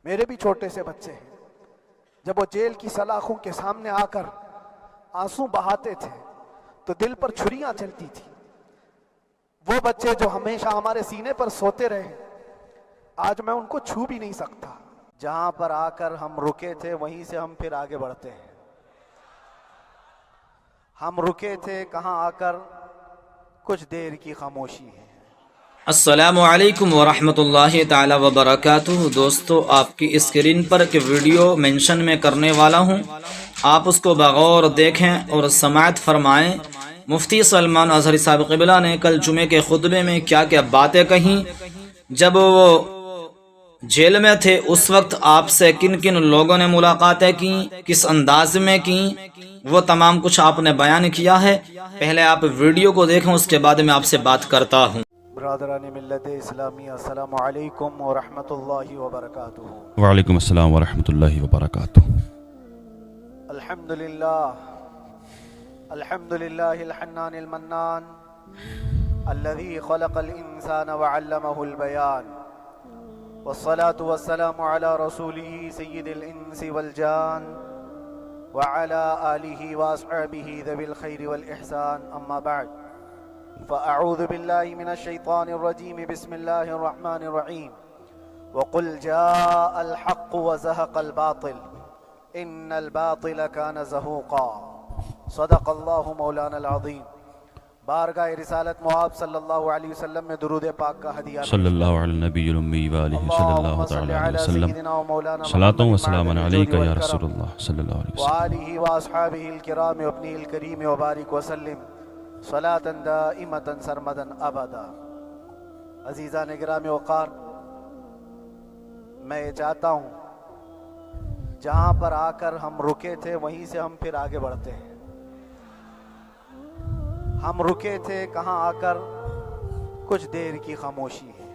میرے بھی چھوٹے سے بچے ہیں، جب وہ جیل کی سلاخوں کے سامنے آ کر آنسو بہاتے تھے تو دل پر چھریاں چلتی تھی۔ وہ بچے جو ہمیشہ ہمارے سینے پر سوتے رہے، آج میں ان کو چھو بھی نہیں سکتا۔ جہاں پر آ کر ہم رکے تھے وہیں سے ہم پھر آگے بڑھتے ہیں۔ ہم رکے تھے کہاں آ کر، کچھ دیر کی خاموشی ہے۔ السلام علیکم ورحمۃ اللہ تعالی وبرکاتہ۔ دوستو، آپ کی اسکرین پر ایک ویڈیو مینشن میں کرنے والا ہوں، آپ اس کو بغور دیکھیں اور سماعت فرمائیں۔ مفتی سلمان اظہری صاحب قبلہ نے کل جمعے کے خطبے میں کیا کیا باتیں کہیں، جب وہ جیل میں تھے اس وقت آپ سے کن کن لوگوں نے ملاقاتیں کی، کس انداز میں کی، وہ تمام کچھ آپ نے بیان کیا ہے۔ پہلے آپ ویڈیو کو دیکھیں، اس کے بعد میں آپ سے بات کرتا ہوں۔ برادران ملت اسلامی، السلام علیکم ورحمۃ اللہ وبرکاتہ۔ وعلیکم السلام ورحمۃ اللہ وبرکاتہ۔ الحمد للہ الحنان المنان الذي خلق الانسان وعلمه البيان، والصلاة والسلام على رسوله سید الانس والجان وعلى آلہ واصحابہ ذوی الخیر والاحسان، اما بعد فاعوذ باللہ من الشیطان الرجیم، بسم اللہ الرحمن الرحیم۔ وقل جاء الحق وزهق الباطل ان الباطل كان زهوقا، صدق اللہ مولانا العظیم۔ بارگاہ رسالت معاب صلی اللہ علیہ وسلم میں درود پاک کا ہدیہ صلی اللہ علی النبی الامی وآلہ صلی اللہ تعالی علیہ وسلم، صلاۃ و سلام علیک یا رسول اللہ صلی اللہ علیہ وسلم وآلہ واصحابہ الکرام ابنی الکریم وبارک وسلم صلاۃ دائمۃ سرمدا ابدا۔ عزیزان گرامی وقار، میں یہ چاہتا ہوں جہاں پر آ کر ہم رکے تھے وہیں سے ہم پھر آگے بڑھتے ہیں۔ ہم رکے تھے کہاں آ کر، کچھ دیر کی خاموشی ہے،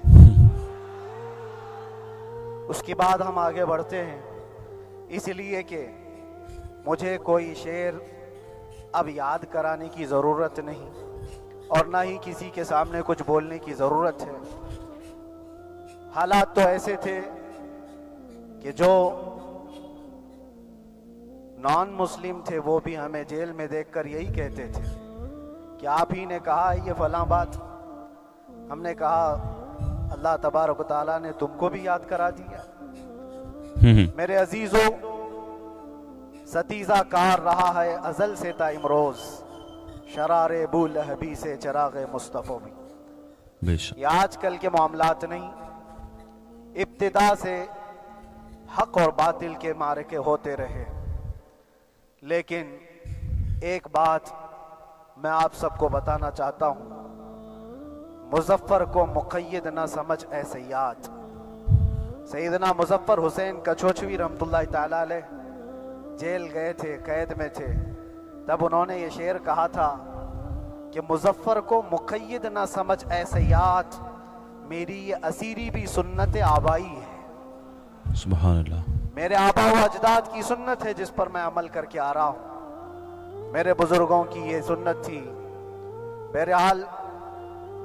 اس کے بعد ہم آگے بڑھتے ہیں۔ اس لیے کہ مجھے کوئی شعر اب یاد کرانے کی ضرورت نہیں، اور نہ ہی کسی کے سامنے کچھ بولنے کی ضرورت ہے۔ حالات تو ایسے تھے کہ جو نان مسلم تھے وہ بھی ہمیں جیل میں دیکھ کر یہی کہتے تھے کہ آپ ہی نے کہا یہ فلاں بات۔ ہم نے کہا اللہ تبارک و تعالیٰ نے تم کو بھی یاد کرا دیا۔ میرے عزیزو، ستیزہ کار رہا ہے ازل سے تا امروز، شرار ابو لہبی سے چراغ مصطفیٰ بھی۔ بے شک۔ یہ آج کل کے معاملات نہیں، ابتدا سے حق اور باطل کے معرکے ہوتے رہے۔ لیکن ایک بات میں آپ سب کو بتانا چاہتا ہوں، مظفر کو مقید نہ سمجھ اے سیاد۔ سیدنا مظفر حسین کچھوچوی رحمت اللہ تعالیٰ علیہ جیل گئے تھے، قید میں تھے، تب انہوں نے یہ شعر کہا تھا کہ مظفر کو مقید نہ سمجھ اے سیاد، میری یہ اسیری بھی سنت آبائی ہے۔ سبحان اللہ۔ میرے آبا و اجداد کی سنت ہے جس پر میں عمل کر کے آ رہا ہوں، میرے بزرگوں کی یہ سنت تھی۔ بہرحال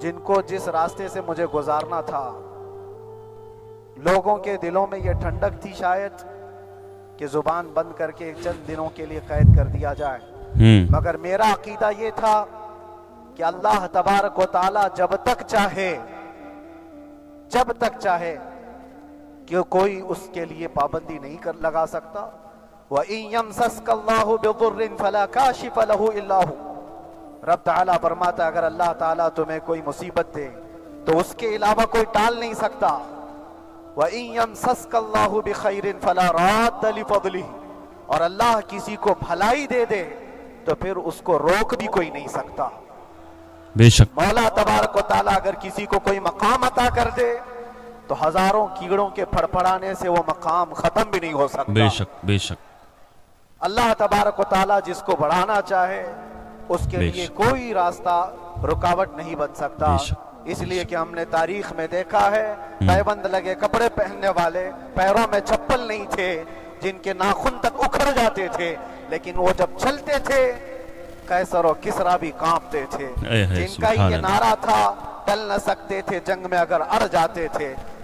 جن کو جس راستے سے مجھے گزارنا تھا، لوگوں کے دلوں میں یہ ٹھنڈک تھی شاید کہ زبان بند کر کے چند دنوں کے لیے قید کر دیا جائے، مگر میرا عقیدہ یہ تھا کہ اللہ تبارک و تعالی جب تک چاہے کہ کوئی اس کے لیے پابندی نہیں لگا سکتا۔ وَإِن يَمْسَسْكَ اللَّهُ بِضُرٍّ فَلَا كَاشِفَ لَهُ إِلَّا هُوَ، رب تعالیٰ فرماتا ہے اگر اللہ تعالیٰ تمہیں کوئی مصیبت دے تو اس کے علاوہ کوئی ٹال نہیں سکتا۔ وَإِن يَمْسَسْكَ اللَّهُ بِخَيْرٍ فَلَا رَادَّ لِفَضْلِهِ، اور اللہ کسی کو بھلائی دے دے تو پھر اس کو روک بھی کوئی نہیں سکتا۔ بے شک۔ مولا تبارک و تعالیٰ اگر کسی کو کوئی مقام عطا کر دے تو ہزاروں کیڑوں کے پھڑ پڑانے سے وہ مقام ختم بھی نہیں ہو سکتا۔ بے شک بے شک۔ اللہ تبارک و تعالیٰ جس کو بڑھانا چاہے اس کے بے لیے شک۔ کوئی راستہ رکاوٹ نہیں بن سکتا۔ بے شک۔ اس لیے کہ ہم نے تاریخ میں دیکھا ہے تہبند لگے کپڑے پہننے والے، پیروں میں چپل نہیں تھے، جن کے ناخن تک اکھڑ جاتے تھے، لیکن وہ جب چلتے تھے قیصر و کسریٰ بھی کانپتے تھے۔ جن کا یہ نعرہ تھا ٹل نہ سکتے تھے جنگ میں اگر اڑ جاتے تھے،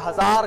1000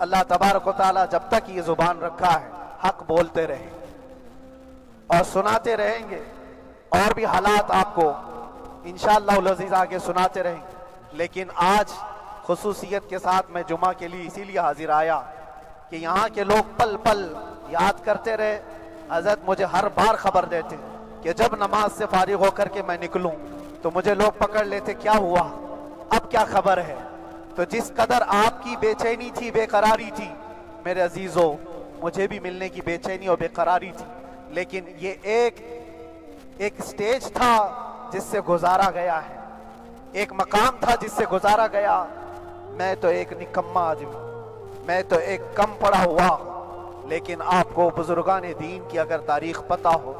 اللہ تبارک و تعالیٰ جب تک یہ زبان رکھا ہے حق بولتے رہیں اور سناتے رہیں گے، اور بھی حالات آپ کو انشاءاللہ العزیز آگے سناتے رہیں گے۔ لیکن آج خصوصیت کے ساتھ میں جمعہ کے لیے اسی لیے حاضر آیا کہ یہاں کے لوگ پل پل یاد کرتے رہے۔ حضرت مجھے ہر بار خبر دیتے کہ جب نماز سے فارغ ہو کر کے میں نکلوں تو مجھے لوگ پکڑ لیتے، کیا ہوا، اب کیا خبر ہے؟ تو جس قدر آپ کی بے چینی تھی، بے قراری تھی میرے عزیزو، مجھے بھی ملنے کی بے چینی اور بے قراری تھی، لیکن یہ ایک سٹیج تھا جس سے گزارا گیا ہے، ایک مقام تھا جس سے گزارا گیا۔ میں تو ایک نکما آدمی، میں تو ایک کم پڑا ہوا، لیکن آپ کو بزرگان دین کی اگر تاریخ پتہ ہو،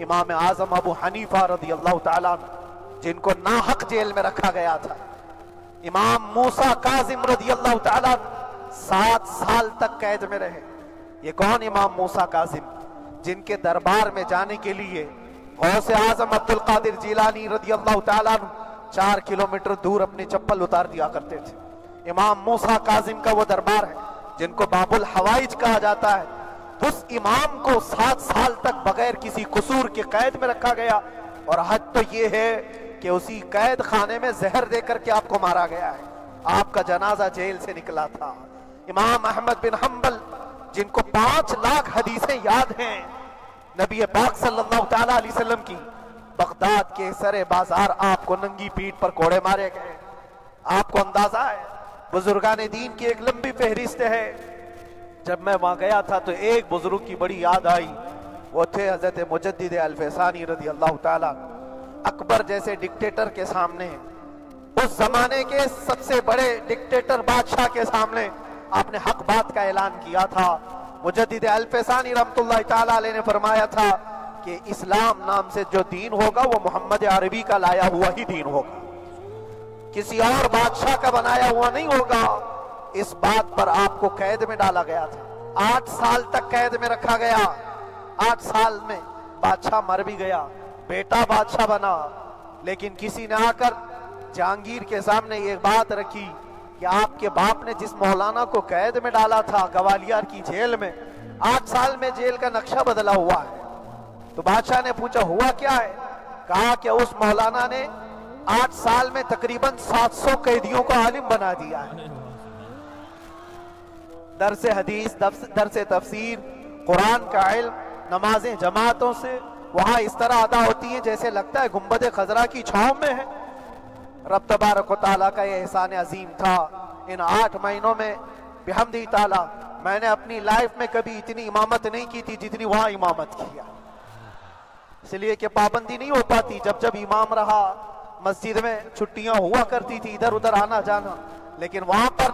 امام اعظم ابو حنیفہ رضی اللہ تعالیٰ عنہ جن کو ناحق جیل میں رکھا گیا تھا، امام موسیٰ کاظم رضی اللہ تعالیٰ 7 سال تک قید میں رہے۔ یہ کون امام موسیٰ کاظم؟ جن کے دربار میں جانے کے لیے غوث اعظم عبد القادر جیلانی رضی اللہ تعالیٰ عنہ 4 کلومیٹر دور اپنی چپل اتار دیا کرتے تھے۔ امام موسیٰ کاظم کا وہ دربار ہے جن کو باب الحوائج کہا جاتا ہے۔ اس امام کو 7 سال تک بغیر کسی قصور کے قید میں رکھا گیا، اور حد تو یہ ہے کہ اسی قید خانے میں زہر دے کر کے آپ کو مارا گیا ہے۔ آپ کا جنازہ جیل سے نکلا تھا۔ امام احمد بن حنبل جن کو 5 لاکھ حدیثیں یاد ہیں نبی پاک صلی اللہ تعالیٰ علیہ وسلم کی، بغداد کے سرے بازار آپ کو ننگی پیٹھ پر کوڑے مارے گئے۔ آپ کو اندازہ ہے بزرگان دین کی ایک لمبی فہرست ہے۔ جب میں وہاں گیا تھا تو ایک بزرگ کی بڑی یاد آئی، وہ تھے حضرت مجدد الفیسانی رضی اللہ تعالیٰ۔ اکبر جیسے ڈکٹیٹر کے سامنے، اس زمانے کے سب سے بڑے ڈکٹیٹر بادشاہ کے سامنے آپ نے حق بات کا اعلان کیا تھا۔ مجدد الفیسانی رحمت اللہ تعالیٰ علیہ نے فرمایا تھا کہ اسلام نام سے جو دین ہوگا وہ محمد عربی کا لایا ہوا ہی دین ہوگا، کسی اور بادشاہ کا بنایا ہوا نہیں ہوگا۔ اس بات پر آپ کو قید میں ڈالا گیا تھا، 8 سال تک قید میں رکھا گیا۔ 8 سال میں بادشاہ مر بھی گیا، بیٹا بادشاہ بنا، لیکن کسی نے آ کر جہانگیر کے سامنے یہ بات رکھی کہ آپ کے باپ نے جس مولانا کو قید میں ڈالا تھا گوالیار کی جیل میں، 8 سال میں جیل کا نقشہ بدلا ہوا ہے۔ تو بادشاہ نے پوچھا ہوا کیا ہے؟ کہا کہ اس مولانا نے 8 سال میں تقریباً 700 قیدیوں کو عالم بنا دیا ہے۔ درس حدیث، درس تفسیر، قرآن کا علم، نمازیں جماعتوں سے وہاں اس طرح ادا ہوتی ہیں جیسے لگتا ہے گنبد خضرا کی چھاؤں میں ہے۔ رب تبارک و تعالیٰ کا یہ احسان عظیم تھا۔ ان 8 مہینوں میں بحمدہ تعالیٰ میں نے اپنی لائف میں کبھی اتنی امامت نہیں کی تھی جتنی وہاں امامت کیا، اس لیے کہ پابندی نہیں ہو پاتی۔ جب جب امام رہا مسجد میں چھٹیاں ہوا کرتی تھی، ادھر ادھر آنا جانا، لیکن وہاں پر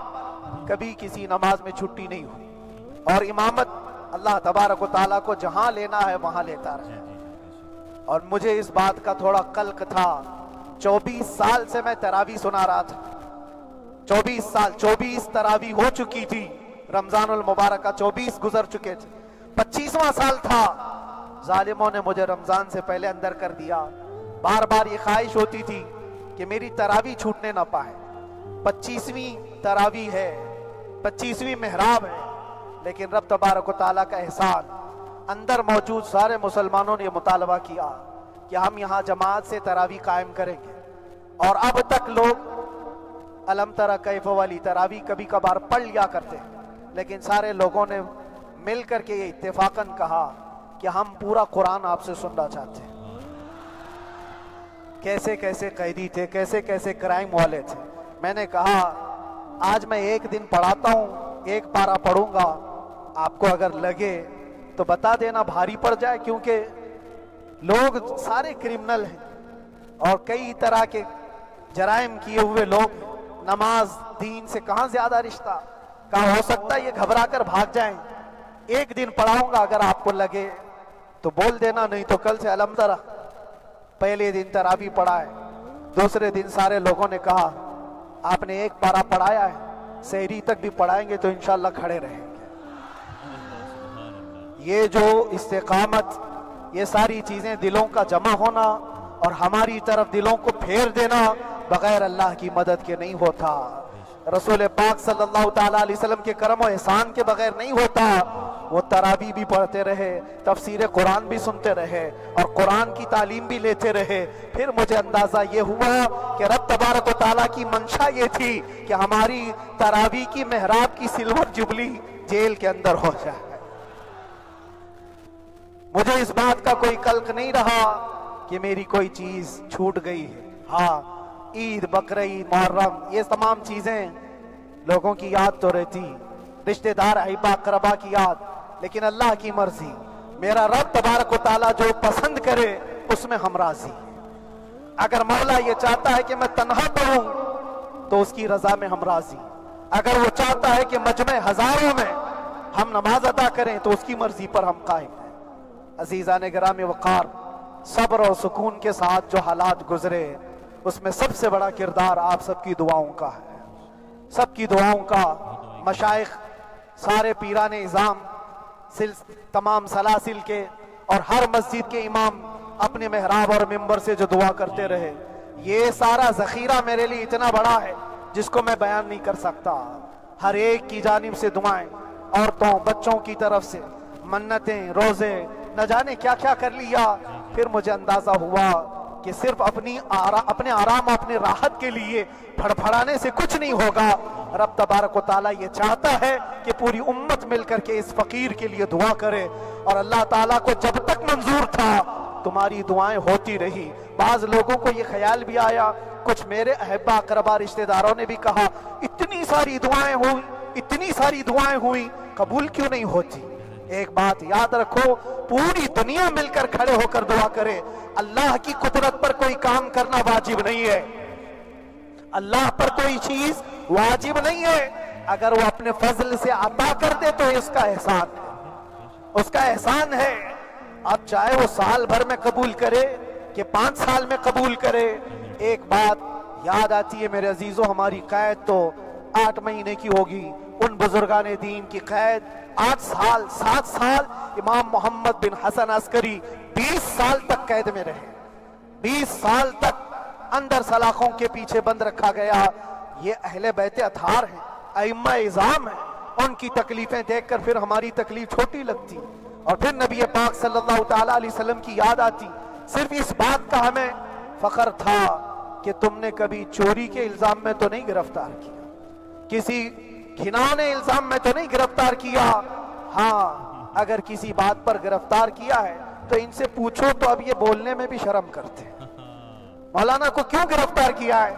کبھی کسی نماز میں چھٹی نہیں ہوئی۔ اور امامت اللہ تبارک و تعالیٰ کو جہاں لینا ہے وہاں لیتا رہا۔ اور مجھے اس بات کا تھوڑا قلق تھا، 24 سال سے میں تراویح سنا رہا تھا، 24 سال، 24 تراویح ہو چکی تھی، رمضان المبارکہ 24 گزر چکے تھے، 25واں سال تھا، ظالموں نے مجھے رمضان سے پہلے اندر کر دیا۔ بار بار یہ خواہش ہوتی تھی کہ میری تراویح چھوٹنے نہ پائے، 25ویں تراویح ہے، 25ویں محراب ہے، لیکن رب تبارک و تعالیٰ کا احسان، اندر موجود سارے مسلمانوں نے یہ مطالبہ کیا کہ ہم یہاں جماعت سے تراویح قائم کریں گے۔ اور اب تک لوگ الم تری کیف والی تراویح کبھی کبھار پڑھ لیا کرتے، لیکن سارے لوگوں نے مل کر کے یہ اتفاقاً کہا کہ ہم پورا قرآن آپ سے سننا چاہتے ہیں۔ کیسے کیسے قیدی تھے، کیسے کیسے کرائم والے تھے۔ میں نے کہا آج میں ایک دن پڑھاتا ہوں، ایک پارہ پڑھوں گا، آپ کو اگر لگے تو بتا دینا، بھاری پڑ جائے، کیونکہ لوگ سارے کرمنل ہیں اور کئی طرح کے جرائم کیے ہوئے لوگ، نماز دین سے کہاں زیادہ رشتہ، کہاں ہو سکتا ہے یہ گھبرا کر بھاگ جائیں۔ ایک دن پڑھاؤں گا، اگر آپ کو لگے تو بول دینا، نہیں تو کل سے الحمد للہ۔ پہلے دن تراویح پڑھا ہے، دوسرے دن سارے لوگوں نے کہا آپ نے ایک پارہ پڑھایا ہے، سحری تک بھی پڑھائیں گے تو انشاءاللہ کھڑے رہیں گے۔ یہ جو استقامت، یہ ساری چیزیں دلوں کا جمع ہونا اور ہماری طرف دلوں کو پھیر دینا بغیر اللہ کی مدد کے نہیں ہوتا۔ رسول پاک صلی اللہ تعالیٰ علیہ وسلم کے کرم و احسان کے بغیر نہیں ہوتا۔ وہ تراویح بھی پڑھتے رہے، تفسیر قرآن بھی سنتے رہے اور قرآن کی تعلیم بھی لیتے رہے۔ پھر مجھے اندازہ یہ ہوا کہ رب تبارک و تعالیٰ کی منشا یہ تھی کہ ہماری تراویح کی محراب کی سلور جبلی جیل کے اندر ہو جائے۔ مجھے اس بات کا کوئی قلق نہیں رہا کہ میری کوئی چیز چھوٹ گئی ہے۔ ہاں، عید، بقرعید، محرم، یہ تمام چیزیں لوگوں کی یاد تو رہتی، رشتہ دار، احباب اقربا کی یاد، لیکن اللہ کی مرضی، میرا رب تبارک و تعالیٰ جو پسند کرے اس میں ہم راضی۔ اگر مولا یہ چاہتا ہے کہ میں تنہا پڑھوں تو اس کی رضا میں ہم راضی، اگر وہ چاہتا ہے کہ مجمع ہزاروں میں ہم نماز ادا کریں تو اس کی مرضی پر ہم قائم ہیں۔ عزیزان گرامی وقار، صبر اور سکون کے ساتھ جو حالات گزرے اس میں سب سے بڑا کردار آپ سب کی دعاؤں کا ہے، سب کی دعاؤں کا۔ مشائخ، سارے پیران اعظام، تمام سلاسل کے اور ہر مسجد کے امام اپنے محراب اور منبر سے جو دعا کرتے رہے، یہ سارا ذخیرہ میرے لیے اتنا بڑا ہے جس کو میں بیان نہیں کر سکتا۔ ہر ایک کی جانب سے دعائیں، عورتوں بچوں کی طرف سے منتیں، روزے، نہ جانے کیا کیا کر لیا۔ پھر مجھے اندازہ ہوا کہ صرف اپنے آرام، اپنے راحت کے لیے پھڑپھڑانے سے کچھ نہیں ہوگا۔ رب تبارک و تعالیٰ یہ چاہتا ہے کہ پوری امت مل کر کے اس فقیر کے لیے دعا کرے، اور اللہ تعالیٰ کو جب تک منظور تھا تمہاری دعائیں ہوتی رہی۔ بعض لوگوں کو یہ خیال بھی آیا، کچھ میرے احبا اقربا رشتہ داروں نے بھی کہا اتنی ساری دعائیں ہوئی، اتنی ساری دعائیں ہوئی، قبول کیوں نہیں ہوتی؟ ایک بات یاد رکھو، پوری دنیا مل کر کھڑے ہو کر دعا کرے، اللہ کی قدرت پر کوئی کام کرنا واجب نہیں ہے، اللہ پر کوئی چیز واجب نہیں ہے۔ اگر وہ اپنے فضل سے عطا کر دے تو اس کا احسان ہے، اس کا احسان ہے۔ اب چاہے وہ سال بھر میں قبول کرے کہ 5 سال میں قبول کرے، ایک بات یاد آتی ہے میرے عزیزوں، ہماری قید تو 8 مہینے کی ہوگی، ان بزرگان دین کی قید 8 سال، 7 سال۔ امام محمد بن حسن عسکری 20 سال تک قید میں رہے، 20 سال تک اندر سلاخوں کے پیچھے بند رکھا گیا۔ یہ اہل بیت اطہار ہیں، ائمہ اعظام ہیں، ان کی تکلیفیں دیکھ کر پھر ہماری تکلیف چھوٹی لگتی، اور پھر نبی پاک صلی اللہ تعالیٰ علیہ وسلم کی یاد آتی۔ صرف اس بات کا ہمیں فخر تھا کہ تم نے کبھی چوری کے الزام میں تو نہیں گرفتار کیا، کسی گھناؤنے الزام میں تو نہیں گرفتار کیا۔ ہاں، اگر کسی بات پر گرفتار کیا ہے تو ان سے پوچھو تو اب یہ بولنے میں بھی شرم کرتے ہیں، مولانا کو کیوں گرفتار کیا ہے،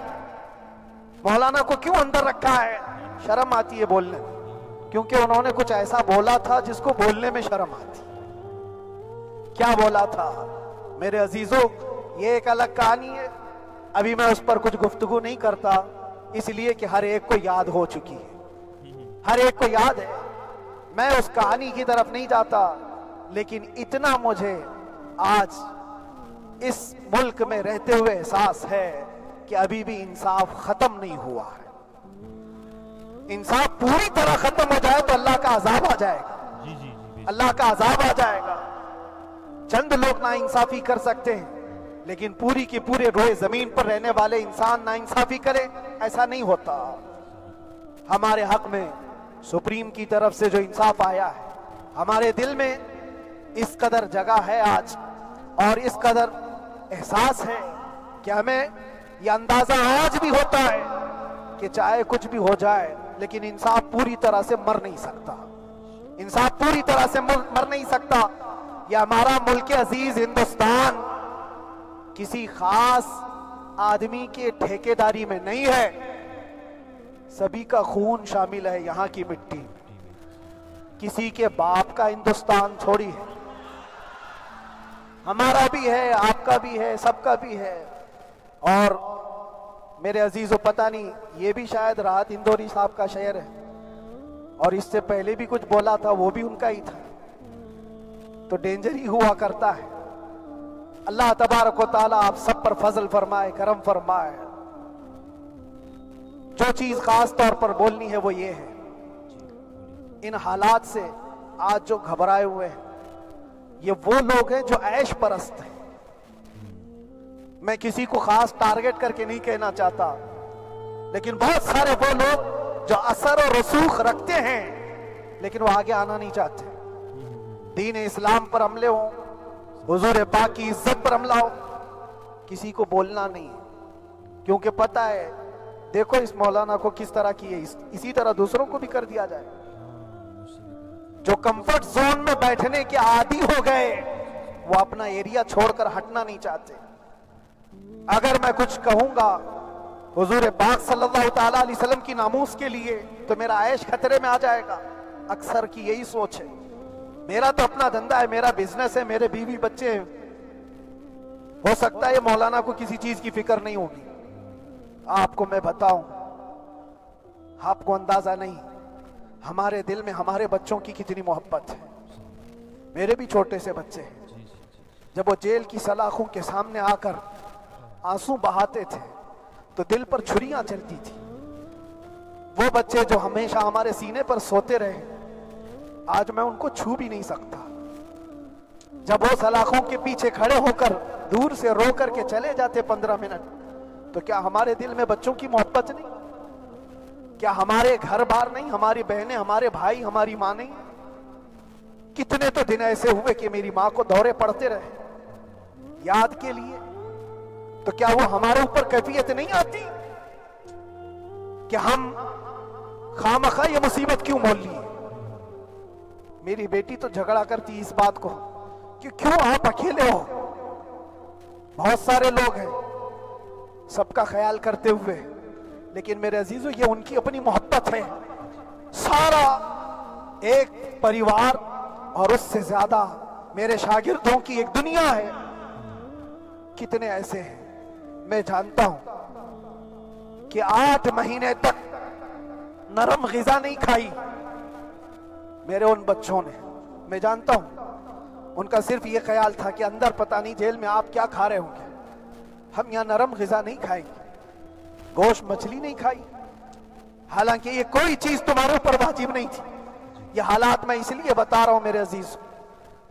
مولانا کو کیوں اندر رکھا ہے؟ شرم آتی ہے بولنے میں، کیونکہ انہوں نے کچھ ایسا بولا تھا جس کو بولنے میں شرم آتی۔ کیا بولا تھا میرے عزیزوں؟ یہ ایک الگ کہانی ہے، ابھی میں اس پر کچھ گفتگو نہیں کرتا، اس لیے کہ ہر ایک کو یاد ہو چکی ہے، ہر ایک کو یاد ہے۔ میں اس کہانی کی طرف نہیں جاتا، لیکن اتنا مجھے آج اس ملک میں رہتے ہوئے احساس ہے کہ ابھی بھی انصاف ختم نہیں ہوا ہے۔ انصاف پوری طرح ختم ہو جائے تو اللہ کا عذاب آ جائے گا، اللہ کا عذاب آ جائے گا۔ چند لوگ نا انصافی کر سکتے ہیں، لیکن پوری کی پورے روئے زمین پر رہنے والے انسان نا انصافی کرے، ایسا نہیں ہوتا۔ ہمارے حق میں سپریم کی طرف سے جو انصاف آیا ہے، ہمارے دل میں اس قدر جگہ ہے آج، اور اس قدر احساس ہے کہ ہمیں یہ اندازہ آج بھی ہوتا ہے کہ چاہے کچھ بھی ہو جائے لیکن انصاف پوری طرح سے مر نہیں سکتا، انصاف پوری طرح سے مر نہیں سکتا۔ یہ ہمارا ملک عزیز ہندوستان کسی خاص آدمی کے ٹھیکیداری میں نہیں ہے، سبھی کا خون شامل ہے یہاں کی مٹی میں، کسی کے باپ کا ہندوستان تھوڑی ہے، ہمارا بھی ہے، آپ کا بھی ہے، سب کا بھی ہے۔ اور میرے عزیزو، پتہ نہیں، یہ بھی شاید راحت اندوری صاحب کا شعر ہے، اور اس سے پہلے بھی کچھ بولا تھا، وہ بھی ان کا ہی تھا، تو ڈینجر ہی ہوا کرتا ہے۔ اللہ تبارک و تعالیٰ آپ سب پر فضل فرمائے، کرم فرمائے۔ جو چیز خاص طور پر بولنی ہے وہ یہ ہے، ان حالات سے آج جو گھبرائے ہوئے ہیں یہ وہ لوگ ہیں جو عیش پرست ہیں۔ میں کسی کو خاص ٹارگٹ کر کے نہیں کہنا چاہتا، لیکن بہت سارے وہ لوگ جو اثر و رسوخ رکھتے ہیں لیکن وہ آگے آنا نہیں چاہتے. دین اسلام پر حملے ہوں, حضور پاک کی عزت پر حملہ ہو, کسی کو بولنا نہیں, کیونکہ پتہ ہے دیکھو اس مولانا کو کس طرح کی ہے, اسی طرح دوسروں کو بھی کر دیا جائے. جو کمفرٹ زون میں بیٹھنے کے عادی ہو گئے وہ اپنا ایریا چھوڑ کر ہٹنا نہیں چاہتے. اگر میں کچھ کہوں گا حضور پاک صلی اللہ تعالیٰ علیہ وسلم کی ناموس کے لیے تو میرا عیش خطرے میں آ جائے گا. اکثر کی یہی سوچ ہے, میرا تو اپنا دھندا ہے, میرا بزنس ہے, میرے بیوی بچے ہیں, ہو سکتا ہے مولانا کو کسی چیز کی فکر نہیں ہوگی. آپ کو میں بتاؤں, آپ کو اندازہ نہیں ہمارے دل میں ہمارے بچوں کی کتنی محبت ہے. میرے بھی چھوٹے سے بچے ہیں, جب وہ جیل کی سلاخوں کے سامنے آ کر آنسو بہاتے تھے تو دل پر چھریاں چلتی تھی. وہ بچے جو ہمیشہ ہمارے سینے پر سوتے رہے, آج میں ان کو چھو بھی نہیں سکتا. جب وہ سلاخوں کے پیچھے کھڑے ہو کر دور سے رو کر کے چلے جاتے 15 منٹ, تو کیا ہمارے دل میں بچوں کی محبت نہیں؟ کیا ہمارے گھر بار نہیں, ہماری بہنیں, ہمارے بھائی, ہماری ماں نہیں؟ کتنے تو دن ایسے ہوئے کہ میری ماں کو دورے پڑتے رہے یاد کے لیے. تو کیا وہ ہمارے اوپر کیفیت نہیں آتی کہ ہم خامخواہ یہ مصیبت کیوں مول لی؟ میری بیٹی تو جھگڑا کرتی اس بات کو کہ کیوں آپ اکیلے ہو, بہت سارے لوگ ہیں سب کا خیال کرتے ہوئے. لیکن میرے عزیزو یہ ان کی اپنی محبت ہے, سارا ایک پریوار اور اس سے زیادہ میرے شاگردوں کی ایک دنیا ہے. کتنے ایسے ہیں میں جانتا ہوں کہ 8 مہینے تک نرم غذا نہیں کھائی میرے ان بچوں نے. میں جانتا ہوں ان کا صرف یہ خیال تھا کہ اندر پتہ نہیں جیل میں آپ کیا کھا رہے ہوں گے, ہم یہاں نرم غذا نہیں کھائیں گے, گوشت مچھلی نہیں کھائی. حالانکہ یہ کوئی چیز تمہارے اوپر واجب نہیں تھی. یہ حالات میں اس لیے بتا رہا ہوں میرے عزیز,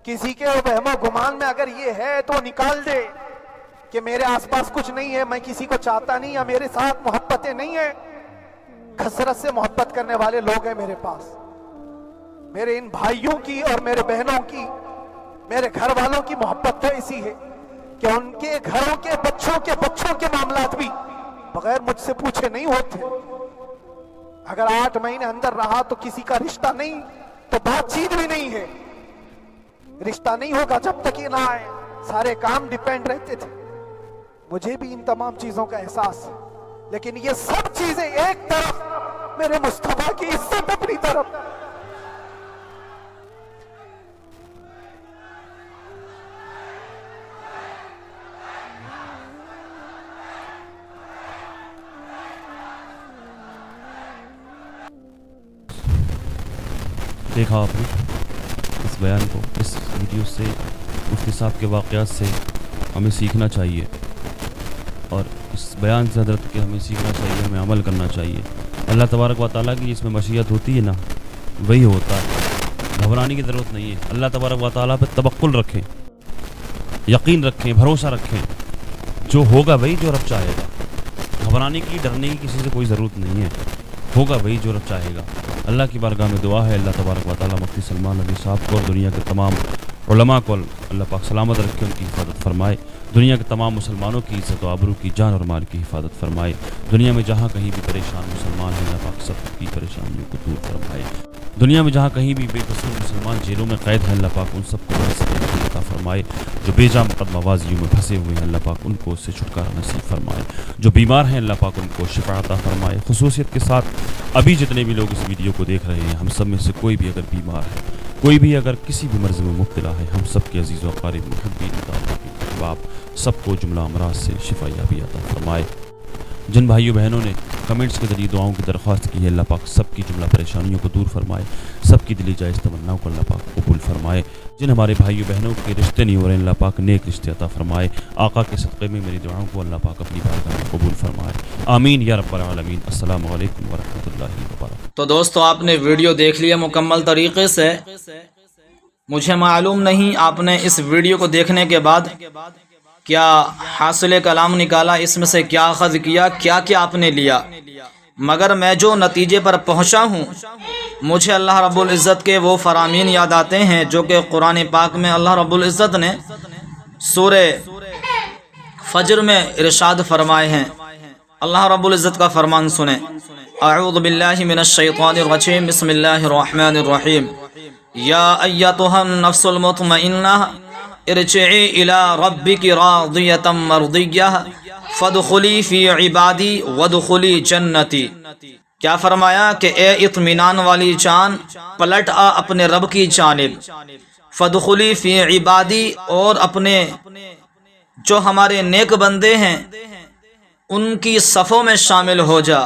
کسی کے وہم و گمان میں اگر یہ ہے تو نکال دے کہ میرے آس پاس کچھ نہیں ہے, میں کسی کو چاہتا نہیں, یا میرے ساتھ محبتیں نہیں ہیں. کثرت سے محبت کرنے والے لوگ ہیں میرے پاس. میرے ان بھائیوں کی اور میرے بہنوں کی, میرے گھر والوں کی محبت تو ایسی ہے کہ ان کے گھروں کے بچوں کے معاملات بھی بغیر مجھ سے پوچھے نہیں ہوتے. اگر 8 مہینے اندر رہا تو کسی کا رشتہ نہیں تو بات چیت بھی نہیں ہے. رشتہ نہیں ہوگا جب تک یہ نہ آئے, سارے کام ڈیپینڈ رہتے تھے. مجھے بھی ان تمام چیزوں کا احساس ہے, لیکن یہ سب چیزیں ایک طرف, میرے مصطفیٰ کی عزت اپنی طرف. دیکھا آپ نے اس بیان کو, اس ویڈیو سے, مفتی صاحب کے واقعات سے ہمیں سیکھنا چاہیے, اور اس بیان سے حضرت کے ہمیں سیکھنا چاہیے, ہمیں عمل کرنا چاہیے. اللہ تبارک و تعالیٰ کی اس میں مشیت ہوتی ہے نا, وہی ہوتا ہے, گھبرانے کی ضرورت نہیں ہے. اللہ تبارک و تعالیٰ پہ توکل رکھیں, یقین رکھیں, بھروسہ رکھیں, جو ہوگا وہی جو رب چاہے گا. گھبرانے کی, ڈرنے کی کسی سے کوئی ضرورت نہیں ہے, ہوگا وہی جو رب چاہے گا. اللہ کی بارگاہ میں دعا ہے اللہ تبارک و تعالیٰ مفتی سلمان نبوی صاحب کو اور دنیا کے تمام علماء کو اللہ پاک سلامت رکھے, ان کی حفاظت فرمائے. دنیا کے تمام مسلمانوں کی عزت و آبرو کی, جان اور مال کی حفاظت فرمائے. دنیا میں جہاں کہیں بھی پریشان مسلمان ہیں اللہ پاک سب کی پریشانیوں کو دور فرمائے. دنیا میں جہاں کہیں بھی بے قصور مسلمان جیلوں میں قید ہیں اللہ پاک ان سب کو عطا فرمائے. جو بے جا مقدمہ بازیوں میں پھنسے ہوئے ہیں اللہ پاک ان کو اس سے چھٹکارا نصیب فرمائے. جو بیمار ہیں اللہ پاک ان کو شفا عطا فرمائے. خصوصیت کے ساتھ ابھی جتنے بھی لوگ اس ویڈیو کو دیکھ رہے ہیں, ہم سب میں سے کوئی بھی اگر بیمار ہے, کوئی بھی اگر کسی بھی مرض میں مبتلا ہے, ہم سب کے عزیز و اقارب محبین احباب سب کو جملہ امراض سے شفا یابی عطا فرمائے. جن بھائیوں بہنوں نے کمنٹس کے ذریعے دعاؤں کی درخواست کی ہے اللہ پاک سب کی جملہ پریشانیوں کو دور فرمائے, سب کی دلی جائز تمناؤں کو اللہ پاک قبول فرمائے. جن ہمارے بھائیوں بہنوں کے رشتے نہیں ہو رہے اللہ پاک نیک رشتے عطا فرمائے. آقا کے صدقے میں میری دعاؤں کو اللہ پاک اپنی بارگاہ میں قبول فرمائے. آمین یا رب العالمین. السلام علیکم ورحمۃ اللہ وبرکاتہ. تو دوستو آپ نے ویڈیو دیکھ لیا مکمل طریقے سے. مجھے معلوم نہیں آپ نے اس ویڈیو کو دیکھنے کے بعد کیا حاصل کلام نکالا, اس میں سے کیا اخذ کیا, کیا کیا آپ نے لیا. مگر میں جو نتیجے پر پہنچا ہوں مجھے اللہ رب العزت کے وہ فرامین یاد آتے ہیں جو کہ قرآن پاک میں اللہ رب العزت نے سورہ فجر میں ارشاد فرمائے ہیں۔ اللہ رب العزت کا فرمان سنیں، اعوذ باللہ من الشیطان الرجیم، بسم اللہ الرحمن الرحیم، یا ایتھا النفس المطمئنہ ارجعی الی ربک راضیۃ مرضیہ فادخلی فی عبادی وادخلی جنتی۔ کیا فرمایا کہ اے اطمینان والی جان، پلٹ آ اپنے رب کی جانب، فادخلی فی عبادی، اور اپنے جو ہمارے نیک بندے ہیں ان کی صفوں میں شامل ہو جا۔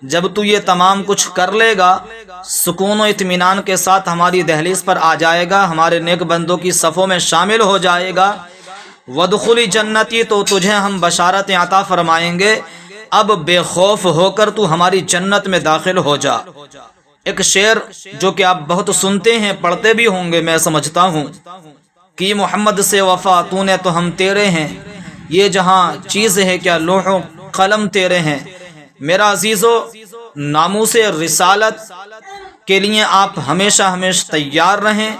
جب تو یہ تمام کچھ کر لے گا، سکون و اطمینان کے ساتھ ہماری دہلیز پر آ جائے گا، ہمارے نیک بندوں کی صفوں میں شامل ہو جائے گا، وَدْخُلِ جنتی، تو تجھے ہم بشارت عطا فرمائیں گے، اب بے خوف ہو کر تو ہماری جنت میں داخل ہو جا۔ ایک شعر جو کہ آپ بہت سنتے ہیں، پڑھتے بھی ہوں گے میں سمجھتا ہوں، کہ محمد سے وفا تو نے تو ہم تیرے ہیں، یہ جہاں چیز ہے کیا لوح و قلم تیرے ہیں۔ میرا عزیزو، ناموس رسالت کے لیے آپ ہمیشہ ہمیشہ تیار رہیں،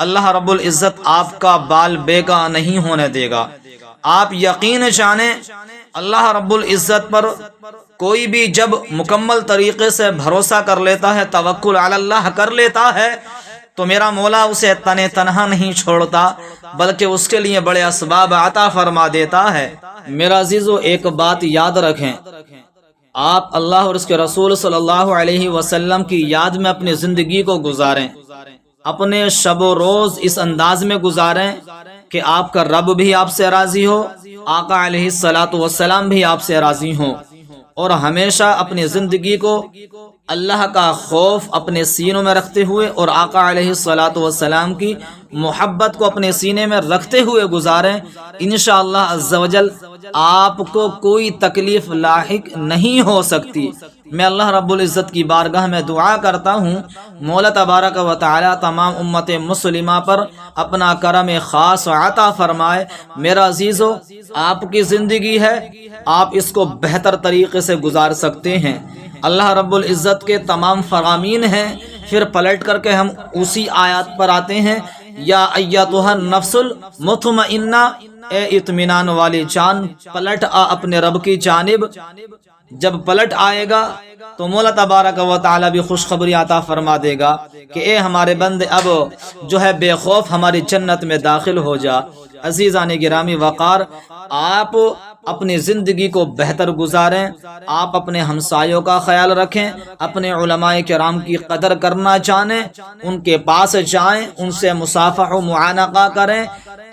اللہ رب العزت آپ کا بال بیگا نہیں ہونے دے گا۔ آپ یقین جانیں، اللہ رب العزت پر کوئی بھی جب مکمل طریقے سے بھروسہ کر لیتا ہے، توکل علی اللہ کر لیتا ہے، تو میرا مولا اسے تنہا نہیں چھوڑتا بلکہ اس کے لیے بڑے اسباب عطا فرما دیتا ہے۔ میرا عزیزو، ایک بات یاد رکھیں، آپ اللہ اور اس کے رسول صلی اللہ علیہ وسلم کی یاد میں اپنی زندگی کو گزاریں، اپنے شب و روز اس انداز میں گزاریں کہ آپ کا رب بھی آپ سے راضی ہو، آقا علیہ الصلاۃ والسلام بھی آپ سے راضی ہوں، اور ہمیشہ اپنی زندگی کو اللہ کا خوف اپنے سینوں میں رکھتے ہوئے اور آقا علیہ الصلاۃ والسلام کی محبت کو اپنے سینے میں رکھتے ہوئے گزاریں۔ انشاءاللہ عز و جل آپ کو کوئی تکلیف لاحق نہیں ہو سکتی۔ میں اللہ رب العزت کی بارگاہ میں دعا کرتا ہوں، مولا تبارک و تعالی تمام امت مسلمہ پر اپنا کرم خاص عطا فرمائے۔ میرا عزیزو، آپ کی زندگی ہے، آپ اس کو بہتر طریقے سے گزار سکتے ہیں۔ اللہ رب العزت کے تمام فرامین ہیں، پھر پلٹ کر کے ہم اسی آیات پر آتے ہیں، یا ایتھا النفس المطمئنہ، اے اطمینان والی جان، پلٹ آ اپنے رب کی جانب۔ جب پلٹ آئے گا تو مولا تبارک و تعالی بھی خوشخبری عطا فرما دے گا کہ اے ہمارے بندے، اب جو ہے بے خوف ہماری جنت میں داخل ہو جا۔ عزیزان گرامی وقار، آپ اپنی زندگی کو بہتر گزاریں، آپ اپنے ہمسایوں کا خیال رکھیں، اپنے علماء کرام کی قدر کرنا جانیں، ان کے پاس جائیں، ان سے مصافحہ و معانقہ کریں،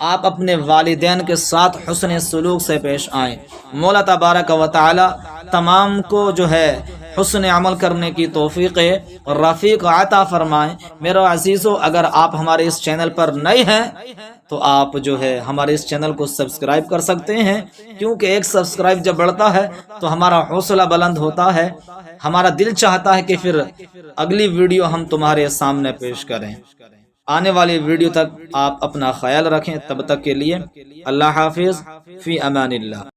آپ اپنے والدین کے ساتھ حسن سلوک سے پیش آئیں۔ مولا تبارک و تعالی تمام کو جو ہے حسن عمل کرنے کی توفیق رفیق عطا فرمائیں۔ میرا عزیزو، اگر آپ ہمارے اس چینل پر نئے ہیں تو آپ جو ہے ہمارے اس چینل کو سبسکرائب کر سکتے ہیں، کیونکہ ایک سبسکرائب جب بڑھتا ہے تو ہمارا حوصلہ بلند ہوتا ہے، ہمارا دل چاہتا ہے کہ پھر اگلی ویڈیو ہم تمہارے سامنے پیش کریں۔ آنے والی ویڈیو تک آپ اپنا خیال رکھیں، تب تک کے لیے اللہ حافظ، فی امان اللہ۔